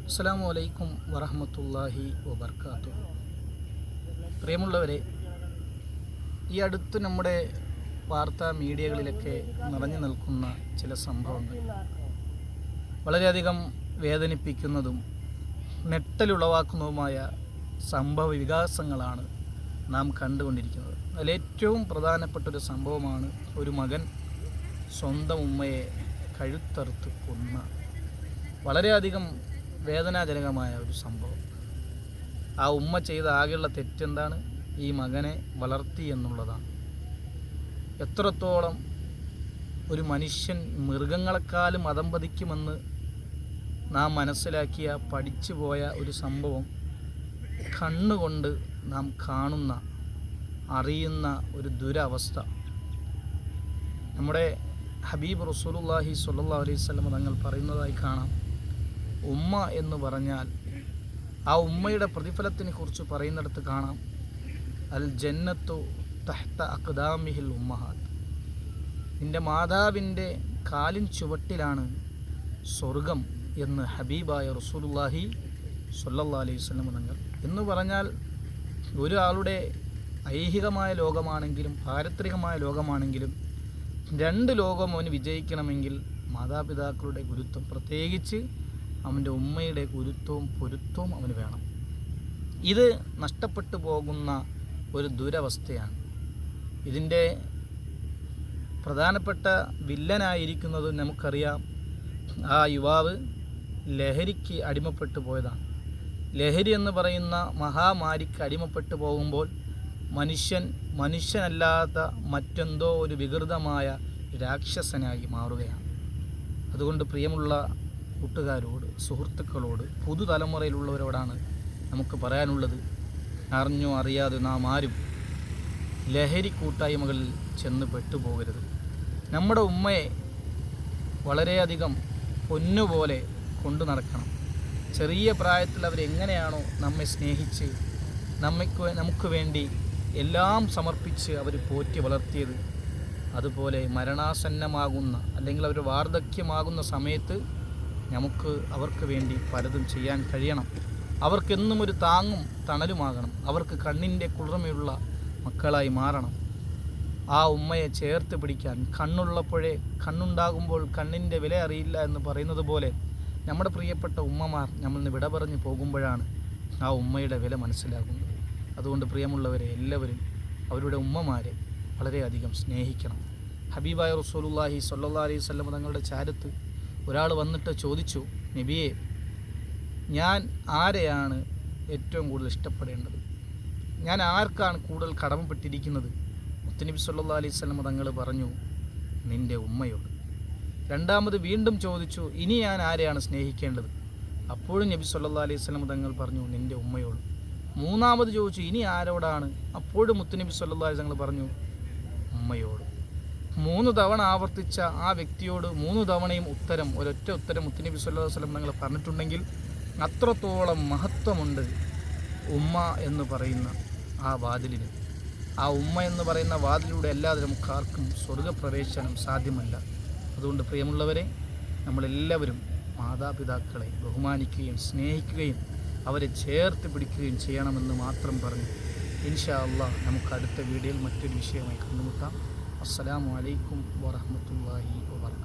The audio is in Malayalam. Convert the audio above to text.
അസ്സലാമു അലൈക്കും വറഹ്മത്തുള്ളാഹി വബർക്കാത്തുഹു. പ്രിയമുള്ളവരെ, ഈ അടുത്ത് നമ്മുടെ വാർത്താ മീഡിയകളിലൊക്കെ നിറഞ്ഞു നിൽക്കുന്ന ചില സംഭവങ്ങൾ വളരെയധികം വേദനിപ്പിക്കുന്നതും നെട്ടലുളവാക്കുന്നതുമായ സംഭവ വികാസങ്ങളാണ് നാം കണ്ടുകൊണ്ടിരിക്കുന്നത്. അതിലേറ്റവും പ്രധാനപ്പെട്ടൊരു സംഭവമാണ് ഒരു മകൻ സ്വന്തം ഉമ്മയെ കഴുത്തറുത്ത് കൊന്ന വളരെയധികം വേദനാജനകമായ ഒരു സംഭവം. ആ ഉമ്മ ചെയ്ത ആകെയുള്ള തെറ്റെന്താണ്? ഈ മകനെ വളർത്തി എന്നുള്ളതാണ്. എത്രത്തോളം ഒരു മനുഷ്യൻ മൃഗങ്ങളെക്കാളും അധംപതിക്കുമെന്ന് നാം മനസ്സിലാക്കിയ പഠിച്ചു പോയ ഒരു സംഭവം കണ്ണുകൊണ്ട് നാം കാണുന്ന അറിയുന്ന ഒരു ദുരവസ്ഥ. നമ്മുടെ ഹബീബ് റസൂലുള്ളാഹി സ്വല്ലല്ലാഹു അലൈഹി വസല്ലം തങ്ങൾ പറയുന്നതായി കാണാം, ഉമ്മ എന്ന് പറഞ്ഞാൽ ആ ഉമ്മയുടെ പ്രതിഫലത്തിനെ കുറിച്ച് പറയുന്നിടത്ത് കാണാം, അൽ ജന്നത്തു തഹ്ത അഖ്ദാമിഹിൽ ഉമ്മഹാത്ത്. നിൻ്റെ മാതാവിൻ്റെ കാലിൻ ചുവട്ടിലാണ് സ്വർഗം എന്ന് ഹബീബായ റസൂലുള്ളാഹി സ്വല്ലല്ലാഹു അലൈഹി വസല്ലം തങ്ങൾ. എന്ന് പറഞ്ഞാൽ ഒരാളുടെ ഐഹികമായ ലോകമാണെങ്കിലും പാരത്രികമായ ലോകമാണെങ്കിലും രണ്ട് ലോകം അവന് വിജയിക്കണമെങ്കിൽ മാതാപിതാക്കളുടെ ഗുരുത്വം, പ്രത്യേകിച്ച് അവൻ്റെ ഉമ്മയുടെ ഗുരുത്വവും പൊരുത്തവും അവന് വേണം. ഇത് നഷ്ടപ്പെട്ടു പോകുന്ന ഒരു ദുരവസ്ഥയാണ്. ഇതിൻ്റെ പ്രധാനപ്പെട്ട വില്ലനായിരിക്കുന്നത് നമുക്കറിയാം, ആ യുവാവ് ലഹരിക്ക് അടിമപ്പെട്ടു പോയതാണ്. ലഹരി എന്ന് പറയുന്ന മഹാമാരിക്ക് അടിമപ്പെട്ടു പോകുമ്പോൾ മനുഷ്യനല്ലാത്ത മറ്റെന്തോ ഒരു വികൃതമായ രാക്ഷസനായി മാറുകയാണ്. അതുകൊണ്ട് പ്രിയമുള്ള കൂട്ടുകാരോട്, സുഹൃത്തുക്കളോട്, പുതുതലമുറയിലുള്ളവരോടാണ് നമുക്ക് പറയാനുള്ളത്, അറിഞ്ഞോ അറിയാതെ നാം ആരും ലഹരി കൂട്ടായ്മകളിൽ ചെന്ന് പെട്ടുപോകരുത്. നമ്മുടെ ഉമ്മയെ വളരെയധികം പൊന്നുപോലെ കൊണ്ടു നടക്കണം. ചെറിയ പ്രായത്തിൽ അവരെങ്ങനെയാണോ നമ്മെ സ്നേഹിച്ച് നമുക്ക് വേണ്ടി എല്ലാം സമർപ്പിച്ച് അവർ പോറ്റി വളർത്തിയത്, അതുപോലെ മരണാസന്നമാകുന്ന അല്ലെങ്കിൽ അവർ വാർദ്ധക്യമാകുന്ന സമയത്ത് നമുക്ക് അവർക്ക് വേണ്ടി പലതും ചെയ്യാൻ കഴിയണം. അവർക്കെന്നും ഒരു താങ്ങും തണലുമാകണം. അവർക്ക് കണ്ണിൻ്റെ കുളിർമയുള്ള മക്കളായി മാറണം. ആ ഉമ്മയെ ചേർത്ത് പിടിക്കാൻ, കണ്ണുള്ളപ്പോഴേ കണ്ണുണ്ടാകുമ്പോൾ കണ്ണിൻ്റെ വില അറിയില്ല എന്ന് പറയുന്നത് പോലെ നമ്മുടെ പ്രിയപ്പെട്ട ഉമ്മമാർ നമ്മളിന്ന് വിട പറഞ്ഞു പോകുമ്പോഴാണ് ആ ഉമ്മയുടെ വില മനസ്സിലാകുന്നത്. അതുകൊണ്ട് പ്രിയമുള്ളവരെ, എല്ലാവരും അവരുടെ ഉമ്മമാരെ വളരെയധികം സ്നേഹിക്കണം. ഹബീബായ റസൂലുള്ളാഹി സ്വല്ലല്ലാഹു അലൈഹി വസല്ലം തങ്ങളുടെ ചാരത്ത് ഒരാൾ വന്നിട്ട് ചോദിച്ചു, നബിയെ, ഞാൻ ആരെയാണ് ഏറ്റവും കൂടുതൽ ഇഷ്ടപ്പെടേണ്ടത്? ഞാൻ ആർക്കാണ് കൂടുതൽ കടമപ്പെട്ടിരിക്കുന്നത്? മുത്തുനബി സ്വല്ലല്ലാഹു അലൈഹി വസല്ലം തങ്ങൾ പറഞ്ഞു, നിൻ്റെ ഉമ്മയോട്. രണ്ടാമത് വീണ്ടും ചോദിച്ചു, ഇനി ഞാൻ ആരെയാണ് സ്നേഹിക്കേണ്ടത്? അപ്പോഴും നബി സ്വല്ലല്ലാഹു അലൈഹി വസല്ലം തങ്ങൾ പറഞ്ഞു, നിൻ്റെ ഉമ്മയോട്. മൂന്നാമത് ചോദിച്ചു, ഇനി ആരോടാണ്? അപ്പോഴും മുത്തുനബി സ്വല്ലല്ലാഹു അലൈഹി വസല്ലം പറഞ്ഞു, ഉമ്മയോട്. 3 തവണ ആവർത്തിച്ച ആ വ്യക്തിയോട് 3 തവണയും ഒരൊറ്റ ഉത്തരം മുത്തുനബി സ്വല്ലല്ലാഹു അലൈഹി വസല്ലം തങ്ങൾ പറഞ്ഞിട്ടുണ്ടെങ്കിൽ അത്രത്തോളം മഹത്വമുണ്ട് ഉമ്മ എന്ന് പറയുന്ന ആ വാതിലിന്. ആ ഉമ്മ എന്ന് പറയുന്ന വാതിലൂടെ അല്ലാതെ നമുക്ക് ആർക്കും സ്വർഗപ്രവേശനം സാധ്യമല്ല. അതുകൊണ്ട് പ്രിയമുള്ളവരെ, നമ്മളെല്ലാവരും മാതാപിതാക്കളെ ബഹുമാനിക്കുകയും സ്നേഹിക്കുകയും അവരെ ചേർത്ത് പിടിക്കുകയും ചെയ്യണമെന്ന് മാത്രം പറഞ്ഞു. ഇൻഷാ അല്ലാഹ് നമുക്ക് അടുത്ത വീഡിയോയിൽ മറ്റൊരു വിഷയമായി കണ്ടുമുട്ടാം. അസ്സലാമു അലൈക്കും വറഹ്മത്തുള്ളാഹി വബറകാതുഹു.